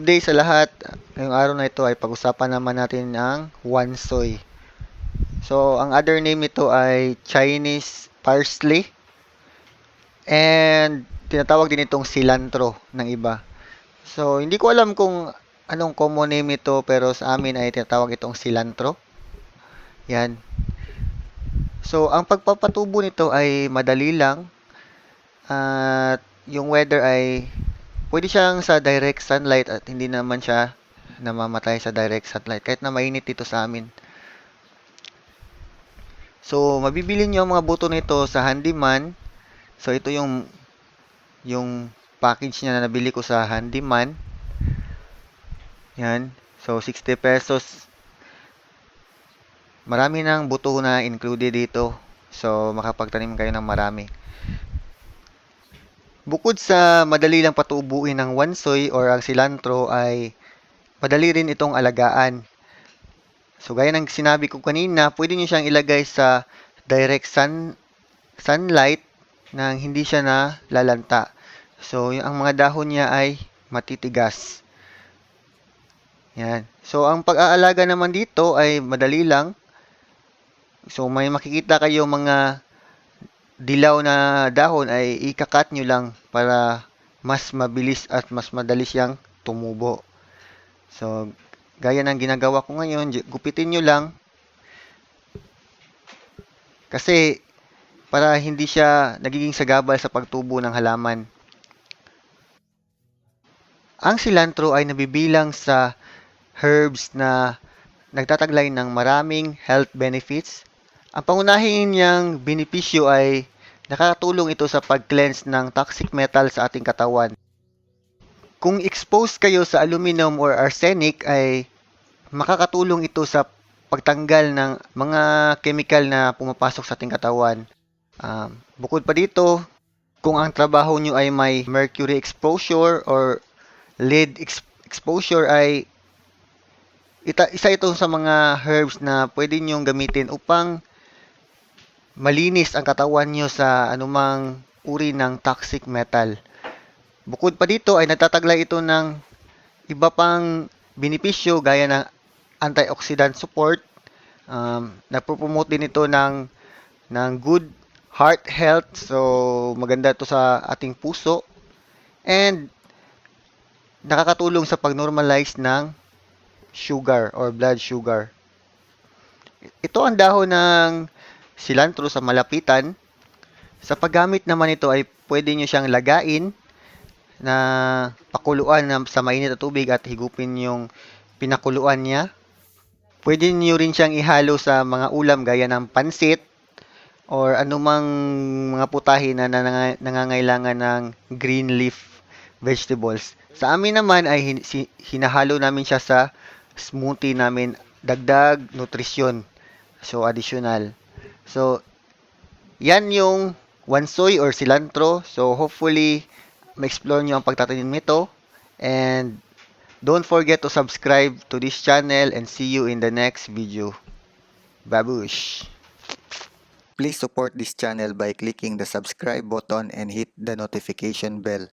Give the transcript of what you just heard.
Good day sa lahat. Ngayong araw na ito ay pag-usapan naman natin ang wansoy. So, ang other name nito ay Chinese parsley and tinatawag din itong cilantro ng iba. So, hindi ko alam kung anong common name nito pero sa amin ay tinatawag itong cilantro. Yan. So, ang pagpapatubo nito ay madali lang at yung weather ay pwede siyang sa direct sunlight at hindi naman siya namamatay sa direct sunlight kahit na mainit dito sa amin. So, mabibili nyo ang mga buto nito sa handyman. So, ito yung package niya na nabili ko sa handyman. Yan. So, 60 pesos. Marami ng buto na included dito. So, makapagtanim kayo ng marami. Bukod sa madali lang patubuin ng wansoy or ang cilantro ay madali rin itong alagaan. So, gaya ng sinabi ko kanina, pwede nyo siyang ilagay sa direct sunlight nang hindi siya na lalanta. So, ang mga dahon niya ay matitigas. Yan. So, ang pag-aalaga naman dito ay madali lang. So, may makikita kayo mga dilaw na dahon ay ikakat nyo lang para mas mabilis at mas madali siyang tumubo. So, gaya ng ginagawa ko ngayon, gupitin nyo lang kasi para hindi siya nagiging sagabal sa pagtubo ng halaman. Ang cilantro ay nabibilang sa herbs na nagtataglay ng maraming health benefits. Ang pangunahing niyang benepisyo ay nakakatulong ito sa pag-cleanse ng toxic metal sa ating katawan. Kung exposed kayo sa aluminum or arsenic ay makakatulong ito sa pagtanggal ng mga chemical na pumapasok sa ating katawan. Bukod pa dito, kung ang trabaho nyo ay may mercury exposure or lead exposure ay isa ito sa mga herbs na pwede nyong gamitin upang malinis ang katawan nyo sa anumang uri ng toxic metal. Bukod pa dito ay nagtataglay ito ng iba pang benepisyo gaya ng antioxidant support. Nagpo-promote din ito ng good heart health. So, maganda ito sa ating puso. And nakakatulong sa pag-normalize ng sugar or blood sugar. Ito ang dahon ng cilantro sa malapitan. Sa paggamit naman ito ay pwede nyo siyang lagain na pakuluan sa mainit na tubig at higupin yung pinakuluan niya. Pwede nyo rin siyang ihalo sa mga ulam gaya ng pansit or anumang mga putahe na nangangailangan ng green leaf vegetables. Sa amin naman ay hinahalo namin siya sa smoothie namin, dagdag nutrisyon. So, additional. So, yan yung wansoy or cilantro. So, hopefully, ma-explore nyo ang pagtatanim nito. And, don't forget to subscribe to this channel and see you in the next video. Babush! Please support this channel by clicking the subscribe button and hit the notification bell.